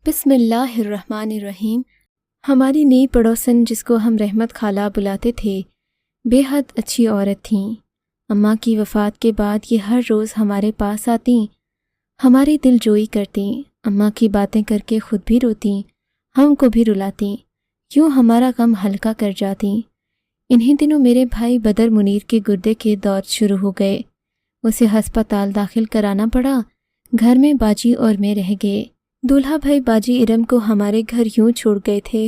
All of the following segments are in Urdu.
بسم اللہ الرحمن الرحیم۔ ہماری نئی پڑوسن جس کو ہم رحمت خالہ بلاتے تھے بے حد اچھی عورت تھیں۔ اماں کی وفات کے بعد یہ ہر روز ہمارے پاس آتیں، ہماری دل جوئی کرتیں، اماں کی باتیں کر کے خود بھی روتیں، ہم کو بھی رلاتیں، یوں ہمارا غم ہلکا کر جاتیں۔ انہی دنوں میرے بھائی بدر منیر کے گردے کے دور شروع ہو گئے، اسے ہسپتال داخل کرانا پڑا۔ گھر میں باجی اور میں رہ گئے۔ دولہا بھائی باجی ارم کو ہمارے گھر یوں چھوڑ گئے تھے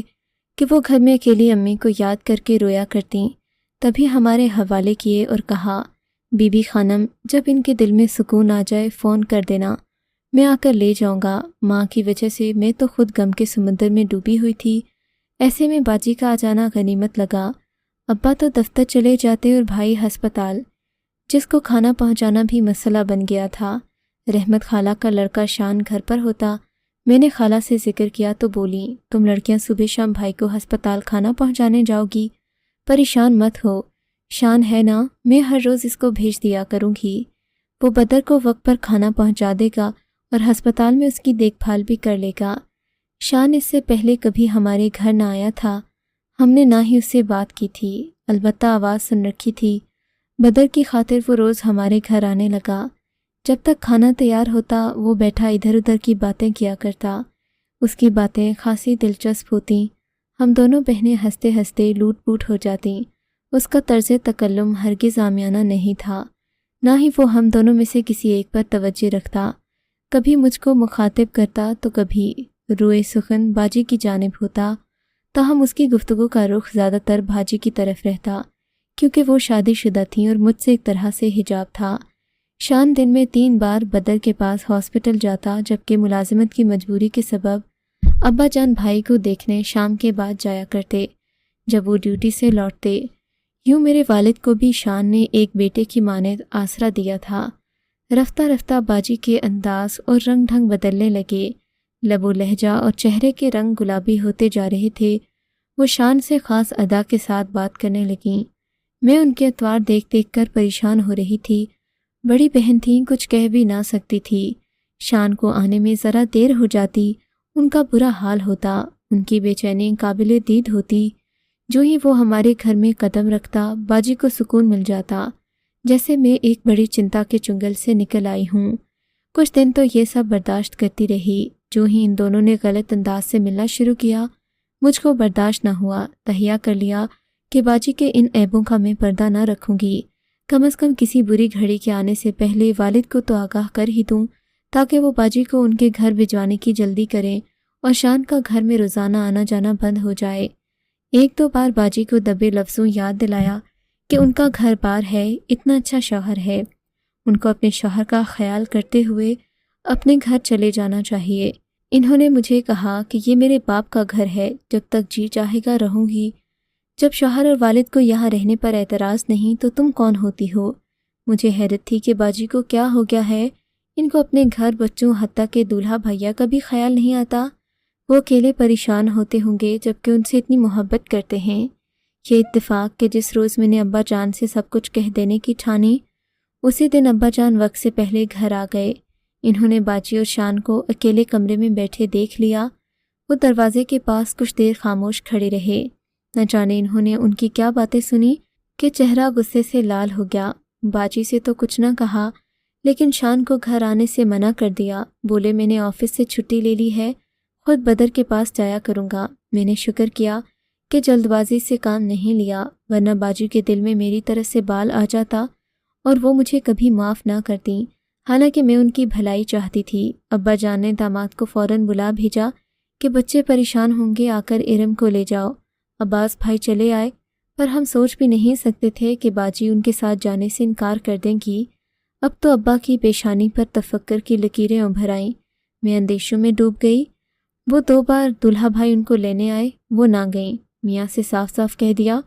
کہ وہ گھر میں اکیلی امی کو یاد کر کے رویا کرتیں۔ تبھی ہمارے حوالے کیے اور کہا، بی بی خانم جب ان کے دل میں سکون آ جائے فون کر دینا، میں آ کر لے جاؤں گا۔ ماں کی وجہ سے میں تو خود غم کے سمندر میں ڈوبی ہوئی تھی، ایسے میں باجی کا آ جانا غنیمت لگا۔ ابا تو دفتر چلے جاتے اور بھائی ہسپتال، جس کو کھانا پہنچانا بھی مسئلہ بن گیا تھا۔ رحمت خالہ کا لڑکا شان گھر پر ہوتا۔ میں نے خالہ سے ذکر کیا تو بولی، تم لڑکیاں صبح شام بھائی کو ہسپتال کھانا پہنچانے جاؤ گی، پریشان مت ہو، شان ہے نا، میں ہر روز اس کو بھیج دیا کروں گی، وہ بدر کو وقت پر کھانا پہنچا دے گا اور ہسپتال میں اس کی دیکھ بھال بھی کر لے گا۔ شان اس سے پہلے کبھی ہمارے گھر نہ آیا تھا، ہم نے نہ ہی اس سے بات کی تھی، البتہ آواز سن رکھی تھی۔ بدر کی خاطر وہ روز ہمارے گھر آنے لگا۔ جب تک کھانا تیار ہوتا وہ بیٹھا ادھر ادھر کی باتیں کیا کرتا، اس کی باتیں خاصی دلچسپ ہوتیں، ہم دونوں بہنیں ہنستے ہنستے لوٹ پوٹ ہو جاتیں۔ اس کا طرز تکلم ہرگز عامیانہ نہیں تھا، نہ ہی وہ ہم دونوں میں سے کسی ایک پر توجہ رکھتا، کبھی مجھ کو مخاطب کرتا تو کبھی روئے سخن باجی کی جانب ہوتا، تاہم اس کی گفتگو کا رخ زیادہ تر باجی کی طرف رہتا، کیونکہ وہ شادی شدہ تھیں اور مجھ سے ایک طرح سے حجاب تھا۔ شان دن میں 3 بار بدر کے پاس ہاسپٹل جاتا، جبکہ ملازمت کی مجبوری کے سبب ابا جان بھائی کو دیکھنے شام کے بعد جایا کرتے جب وہ ڈیوٹی سے لوٹتے۔ یوں میرے والد کو بھی شان نے ایک بیٹے کی مانند آسرا دیا تھا۔ رفتہ رفتہ باجی کے انداز اور رنگ ڈھنگ بدلنے لگے، لب و لہجہ اور چہرے کے رنگ گلابی ہوتے جا رہے تھے۔ وہ شان سے خاص ادا کے ساتھ بات کرنے لگیں۔ میں ان کے اطوار دیکھ دیکھ کر پریشان ہو رہی تھی۔ بڑی بہن تھیں، کچھ کہہ بھی نہ سکتی تھی۔ شان کو آنے میں ذرا دیر ہو جاتی، ان کا برا حال ہوتا، ان کی بے چینی قابل دید ہوتی۔ جو ہی وہ ہمارے گھر میں قدم رکھتا باجی کو سکون مل جاتا، جیسے میں ایک بڑی چنتا کے چنگل سے نکل آئی ہوں۔ کچھ دن تو یہ سب برداشت کرتی رہی۔ جو ہی ان دونوں نے غلط انداز سے ملنا شروع کیا، مجھ کو برداشت نہ ہوا، تہیہ کر لیا کہ باجی کے ان عیبوں کا میں پردہ نہ رکھوں گی، کم از کم کسی بری گھڑی کے آنے سے پہلے والد کو تو آگاہ کر ہی دوں، تاکہ وہ باجی کو ان کے گھر بھجوانے کی جلدی کریں اور شان کا گھر میں روزانہ آنا جانا بند ہو جائے۔ 1-2 بار باجی کو دبے لفظوں یاد دلایا کہ ان کا گھر بار ہے، اتنا اچھا شوہر ہے، ان کو اپنے شوہر کا خیال کرتے ہوئے اپنے گھر چلے جانا چاہیے۔ انہوں نے مجھے کہا کہ یہ میرے باپ کا گھر ہے، جب تک جی چاہے گا رہوں گی، جب شوہر اور والد کو یہاں رہنے پر اعتراض نہیں تو تم کون ہوتی ہو؟ مجھے حیرت تھی کہ باجی کو کیا ہو گیا ہے، ان کو اپنے گھر بچوں حتیٰ کہ دولہا بھیا کا بھی خیال نہیں آتا؟ وہ اکیلے پریشان ہوتے ہوں گے جبکہ ان سے اتنی محبت کرتے ہیں۔ یہ اتفاق کہ جس روز میں نے ابا جان سے سب کچھ کہہ دینے کی ٹھانی، اسی دن ابا جان وقت سے پہلے گھر آ گئے۔ انہوں نے باجی اور شان کو اکیلے کمرے میں بیٹھے دیکھ لیا۔ وہ دروازے کے پاس کچھ دیر خاموش کھڑے رہے، نہ جانے انہوں نے ان کی کیا باتیں سنی کہ چہرہ غصے سے لال ہو گیا۔ باجی سے تو کچھ نہ کہا، لیکن شان کو گھر آنے سے منع کر دیا۔ بولے میں نے آفس سے چھٹی لے لی ہے، خود بدر کے پاس جایا کروں گا۔ میں نے شکر کیا کہ جلد بازی سے کام نہیں لیا، ورنہ باجی کے دل میں میری طرف سے بال آ جاتا اور وہ مجھے کبھی معاف نہ کرتی، حالانکہ میں ان کی بھلائی چاہتی تھی۔ ابا جان نے داماد کو فوراً بلا بھیجا کہ بچے پریشان ہوں گے، آ کر ارم کو لے جاؤ۔ عباس بھائی چلے آئے، پر ہم سوچ بھی نہیں سکتے تھے کہ باجی ان کے ساتھ جانے سے انکار کر دیں گی۔ اب تو ابا کی پیشانی پر تفکر کی لکیریں ابھر آئیں۔ میں اندیشوں میں ڈوب گئی۔ وہ 2 بار دولہا بھائی ان کو لینے آئے، وہ نہ گئیں۔ میاں سے صاف صاف کہہ دیا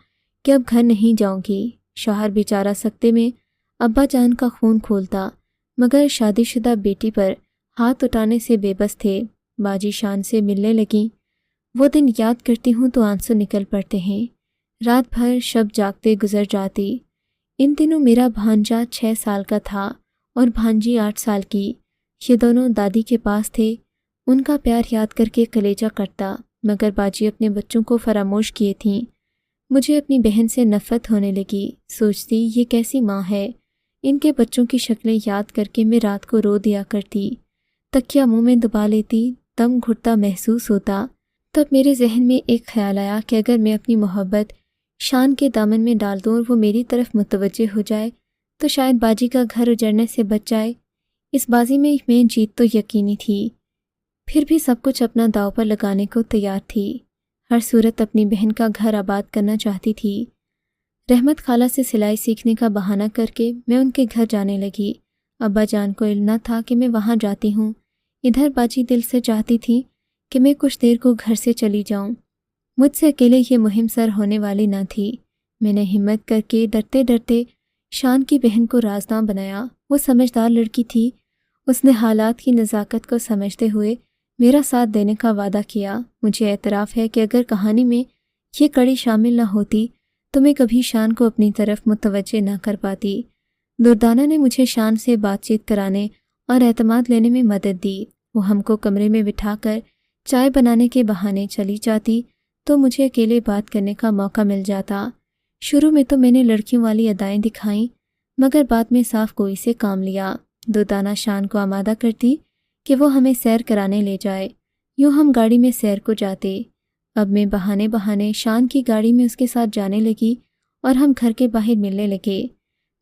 کہ اب گھر نہیں جاؤں گی۔ شوہر بیچارہ سکتے میں ابا جان کا خون کھولتا، مگر شادی شدہ بیٹی پر ہاتھ اٹھانے سے بے بس تھے۔ باجی شان سے ملنے لگیں۔ وہ دن یاد کرتی ہوں تو آنسو نکل پڑتے ہیں۔ رات بھر شب جاگتے گزر جاتی۔ ان دنوں میرا بھانجا 6 سال کا تھا اور بھانجی 8 سال کی۔ یہ دونوں دادی کے پاس تھے۔ ان کا پیار یاد کر کے کلیجہ کٹتا، مگر باجی اپنے بچوں کو فراموش کیے تھیں۔ مجھے اپنی بہن سے نفرت ہونے لگی، سوچتی یہ کیسی ماں ہے، ان کے بچوں کی شکلیں یاد کر کے میں رات کو رو دیا کرتی، تکیہ منہ میں دبا لیتی، دم گھٹتا محسوس ہوتا۔ تب میرے ذہن میں ایک خیال آیا کہ اگر میں اپنی محبت شان کے دامن میں ڈال دوں اور وہ میری طرف متوجہ ہو جائے تو شاید باجی کا گھر اجڑنے سے بچ جائے۔ اس بازی میں جیت تو یقینی تھی، پھر بھی سب کچھ اپنا داؤ پر لگانے کو تیار تھی۔ ہر صورت اپنی بہن کا گھر آباد کرنا چاہتی تھی۔ رحمت خالہ سے سلائی سیکھنے کا بہانہ کر کے میں ان کے گھر جانے لگی۔ ابا جان کو علم نہ تھا کہ میں وہاں جاتی ہوں۔ ادھر باجی دل سے چاہتی تھی کہ میں کچھ دیر کو گھر سے چلی جاؤں۔ مجھ سے اکیلے یہ مہم سر ہونے والی نہ تھی۔ میں نے ہمت کر کے ڈرتے ڈرتے شان کی بہن کو رازداں بنایا۔ وہ سمجھدار لڑکی تھی، اس نے حالات کی نزاکت کو سمجھتے ہوئے میرا ساتھ دینے کا وعدہ کیا۔ مجھے اعتراف ہے کہ اگر کہانی میں یہ کڑی شامل نہ ہوتی تو میں کبھی شان کو اپنی طرف متوجہ نہ کر پاتی۔ دردانہ نے مجھے شان سے بات چیت کرانے اور اعتماد لینے میں مدد دی۔ وہ ہم کو کمرے میں بٹھا کر چائے بنانے کے بہانے چلی جاتی تو مجھے اکیلے بات کرنے کا موقع مل جاتا۔ شروع میں تو میں نے لڑکیوں والی ادائیں دکھائیں، مگر بعد میں صاف گوئی سے کام لیا۔ دردانہ شان کو آمادہ کرتی کہ وہ ہمیں سیر کرانے لے جائے، یوں ہم گاڑی میں سیر کو جاتے۔ اب میں بہانے بہانے شان کی گاڑی میں اس کے ساتھ جانے لگی اور ہم گھر کے باہر ملنے لگے۔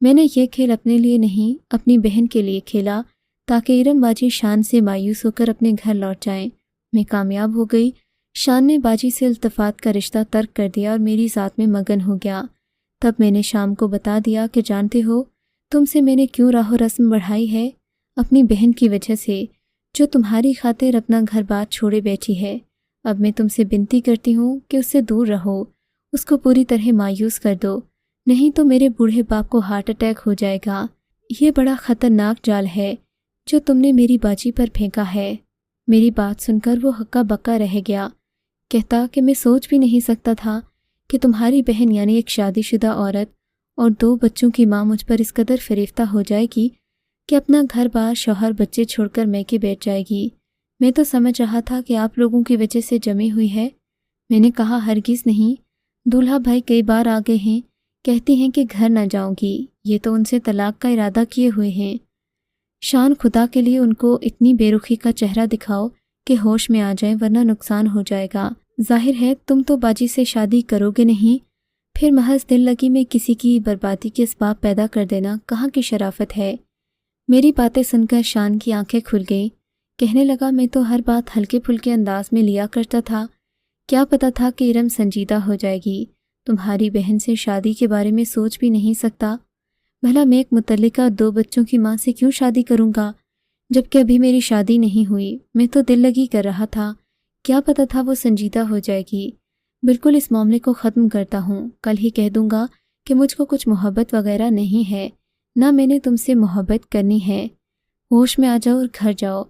میں نے یہ کھیل اپنے لیے نہیں، اپنی بہن کے لیے کھیلا تاکہ ارم باجی شان سے مایوس ہو کر اپنے گھر لوٹ جائیں۔ میں کامیاب ہو گئی۔ شان نے باجی سے التفات کا رشتہ ترک کر دیا اور میری ذات میں مگن ہو گیا۔ تب میں نے شام کو بتا دیا کہ جانتے ہو تم سے میں نے کیوں راہ و رسم بڑھائی ہے؟ اپنی بہن کی وجہ سے، جو تمہاری خاطر اپنا گھر بار چھوڑے بیٹھی ہے۔ اب میں تم سے بنتی کرتی ہوں کہ اس سے دور رہو، اس کو پوری طرح مایوس کر دو، نہیں تو میرے بوڑھے باپ کو ہارٹ اٹیک ہو جائے گا۔ یہ بڑا خطرناک جال ہے جو تم نے میری باجی پر پھینکا ہے۔ میری بات سن کر وہ ہکا بکا رہ گیا، کہتا کہ میں سوچ بھی نہیں سکتا تھا کہ تمہاری بہن یعنی ایک شادی شدہ عورت اور 2 بچوں کی ماں مجھ پر اس قدر فریفتہ ہو جائے گی کہ اپنا گھر بار شوہر بچے چھوڑ کر میکے بیٹھ جائے گی۔ میں تو سمجھ رہا تھا کہ آپ لوگوں کی وجہ سے جمی ہوئی ہے۔ میں نے کہا ہرگز نہیں، دولہا بھائی کئی بار آ گئے ہیں، کہتی ہیں کہ گھر نہ جاؤں گی، یہ تو ان سے طلاق کا ارادہ کیے ہوئے ہیں۔ شان خدا کے لیے ان کو اتنی بے رخی کا چہرہ دکھاؤ کہ ہوش میں آ جائیں ورنہ نقصان ہو جائے گا۔ ظاہر ہے تم تو باجی سے شادی کرو گے نہیں، پھر محض دل لگی میں کسی کی بربادی کے اسباب پیدا کر دینا کہاں کی شرافت ہے۔ میری باتیں سن کر شان کی آنکھیں کھل گئیں، کہنے لگا میں تو ہر بات ہلکے پھلکے انداز میں لیا کرتا تھا، کیا پتا تھا کہ ارم سنجیدہ ہو جائے گی۔ تمہاری بہن سے شادی کے بارے میں سوچ بھی نہیں سکتا، بھلا میں ایک متعلقہ 2 بچوں کی ماں سے کیوں شادی کروں گا جبکہ ابھی میری شادی نہیں ہوئی۔ میں تو دل لگی کر رہا تھا، کیا پتا تھا وہ سنجیدہ ہو جائے گی۔ بالکل اس معاملے کو ختم کرتا ہوں، کل ہی کہہ دوں گا کہ مجھ کو کچھ محبت وغیرہ نہیں ہے، نہ میں نے تم سے محبت کرنی ہے، ہوش میں آ جاؤ اور گھر جاؤ۔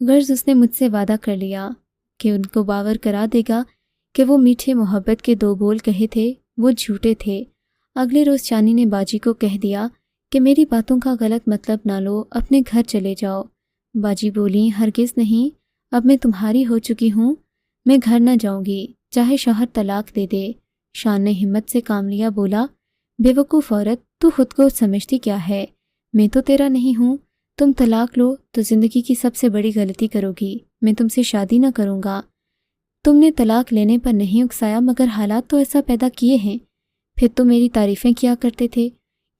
غرض اس نے مجھ سے وعدہ کر لیا کہ ان کو باور کرا دے گا کہ وہ میٹھے محبت کے 2 بول کہے تھے وہ جھوٹے تھے۔ اگلے روز چانی نے باجی کو کہہ دیا کہ میری باتوں کا غلط مطلب نہ لو، اپنے گھر چلے جاؤ۔ باجی بولی ہرگز نہیں، اب میں تمہاری ہو چکی ہوں، میں گھر نہ جاؤں گی، چاہے شوہر طلاق دے دے۔ شان نے ہمت سے کام لیا، بولا بے وقوف عورت، تو خود کو سمجھتی کیا ہے؟ میں تو تیرا نہیں ہوں، تم طلاق لو تو زندگی کی سب سے بڑی غلطی کرو گی، میں تم سے شادی نہ کروں گا۔ تم نے طلاق لینے پر نہیں اکسایا مگر حالات تو ایسا پیدا کیے ہیں۔ پھر تو میری تعریفیں کیا کرتے تھے،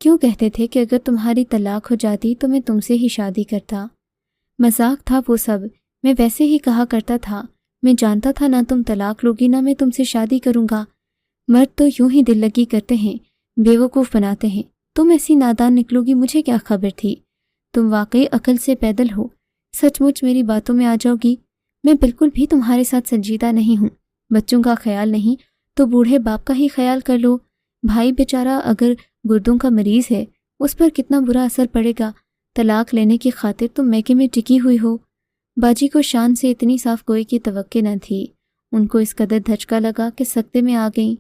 کیوں کہتے تھے کہ اگر تمہاری طلاق ہو جاتی تو میں تم سے ہی شادی کرتا۔ مذاق تھا وہ سب، میں ویسے ہی کہا کرتا تھا، میں جانتا تھا نہ تم طلاق لوگی نہ میں تم سے شادی کروں گا۔ مرد تو یوں ہی دل لگی کرتے ہیں، بے وقوف بناتے ہیں، تم ایسی نادان نکلو گی مجھے کیا خبر تھی؟ تم واقعی عقل سے پیدل ہو، سچ مچ میری باتوں میں آ جاؤ گی۔ میں بالکل بھی تمہارے ساتھ سنجیدہ نہیں ہوں، بچوں کا خیال نہیں تو بوڑھے باپ کا ہی خیال کر لو۔ بھائی بیچارہ اگر گردوں کا مریض ہے اس پر کتنا برا اثر پڑے گا، طلاق لینے کی خاطر تم میکے میں ٹکی ہوئی ہو۔ باجی کو شان سے اتنی صاف گوئی کی توقع نہ تھی، ان کو اس قدر دھچکا لگا کہ سکتے میں آ گئیں،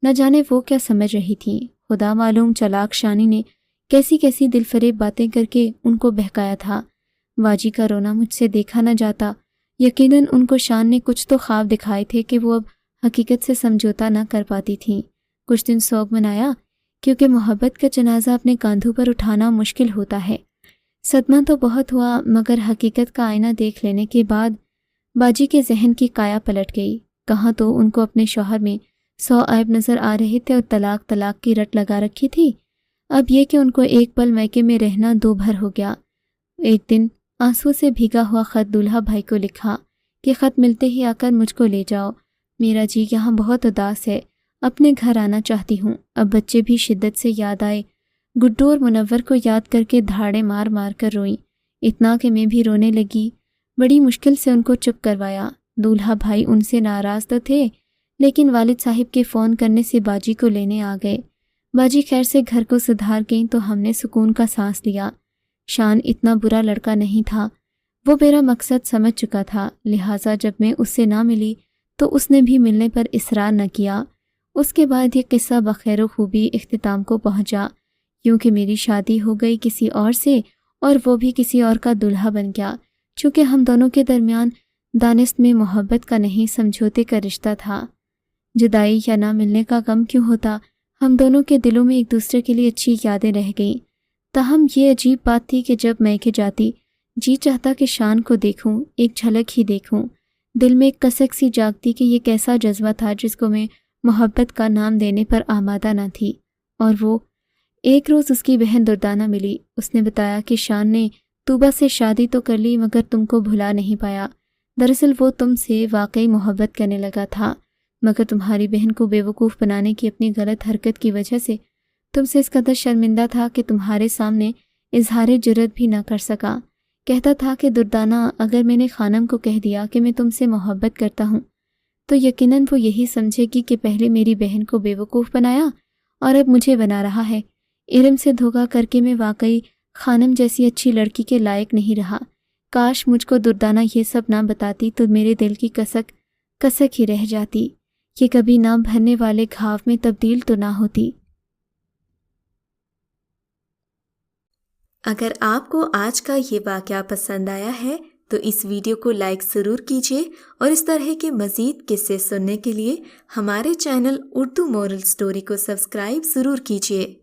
نہ جانے وہ کیا سمجھ رہی تھیں۔ خدا معلوم چلاک شانی نے کیسی کیسی دل فریب باتیں کر کے ان کو بہکایا تھا۔ باجی کا رونا مجھ سے دیکھا نہ جاتا، یقیناً ان کو شان نے کچھ تو خواب دکھائے تھے کہ وہ اب حقیقت سے سمجھوتا نہ کر پاتی تھیں۔ کچھ دن سوگ منایا، کیونکہ محبت کا جنازہ اپنے کاندھوں پر اٹھانا مشکل ہوتا ہے۔ صدمہ تو بہت ہوا، مگر حقیقت کا آئینہ دیکھ لینے کے بعد باجی کے ذہن کی کایا پلٹ گئی۔ کہاں تو ان کو اپنے شوہر میں 100 عیب نظر آ رہے تھے اور طلاق کی رٹ لگا رکھی تھی، اب یہ کہ ان کو ایک پل میکے میں رہنا 2 بھر ہو گیا۔ ایک دن آنسو سے بھیگا ہوا خط دولہا بھائی کو لکھا کہ خط ملتے ہی آ کر مجھ کو لے جاؤ، میرا جی یہاں بہت اداس ہے، اپنے گھر آنا چاہتی ہوں۔ اب بچے بھی شدت سے یاد آئے، گڈو اور منور کو یاد کر کے دھاڑے مار مار کر روئیں، اتنا کہ میں بھی رونے لگی۔ بڑی مشکل سے ان کو چپ کروایا۔ دولہا بھائی ان سے ناراض تو تھے، لیکن والد صاحب کے فون کرنے سے باجی کو لینے آ گئے۔ باجی خیر سے گھر کو سدھار گئیں تو ہم نے سکون کا سانس لیا۔ شان اتنا برا لڑکا نہیں تھا، وہ میرا مقصد سمجھ چکا تھا، لہٰذا جب میں اس سے نہ ملی تو اس نے بھی ملنے پر اصرار نہ کیا۔ اس کے بعد یہ قصہ بخیر و خوبی اختتام کو پہنچا، کیونکہ میری شادی ہو گئی کسی اور سے اور وہ بھی کسی اور کا دولہا بن گیا۔ چونکہ ہم دونوں کے درمیان دانست میں محبت کا نہیں سمجھوتے کا رشتہ تھا، جدائی یا نہ ملنے کا غم کیوں ہوتا، ہم دونوں کے دلوں میں ایک دوسرے کے لیے اچھی یادیں رہ گئیں۔ تاہم یہ عجیب بات تھی کہ جب میکے جاتی جی چاہتا کہ شان کو دیکھوں، ایک جھلک ہی دیکھوں۔ دل میں ایک کسک سی جاگتی کہ یہ کیسا جذبہ تھا جس کو میں محبت کا نام دینے پر آمادہ نہ تھی۔ اور وہ ایک روز اس کی بہن دردانہ ملی۔ اس نے بتایا کہ شان نے طوبہ سے شادی تو کر لی مگر تم کو بھلا نہیں پایا۔ دراصل وہ تم سے واقعی محبت کرنے لگا تھا، مگر تمہاری بہن کو بیوقوف بنانے کی اپنی غلط حرکت کی وجہ سے تم سے اس قدر شرمندہ تھا کہ تمہارے سامنے اظہار جرأت بھی نہ کر سکا۔ کہتا تھا کہ دردانہ، اگر میں نے خانم کو کہہ دیا کہ میں تم سے محبت کرتا ہوں تو یقیناً وہ یہی سمجھے گی کہ پہلے میری بہن کو بیوقوف بنایا اور اب مجھے بنا رہا ہے۔ علم سے دھوکہ کر کے میں واقعی خانم جیسی اچھی لڑکی کے لائق نہیں رہا۔ کاش مجھ کو دردانہ یہ سب نہ بتاتی تو میرے دل کی کسک ہی رہ جاتی، یہ کبھی نہ بھرنے والے گھاو میں تبدیل تو نہ ہوتی۔ اگر آپ کو آج کا یہ واقعہ پسند آیا ہے تو اس ویڈیو کو لائک ضرور کیجیے، اور اس طرح کے مزید قصے سننے کے لیے ہمارے چینل اردو مورل سٹوری کو سبسکرائب ضرور کیجیے۔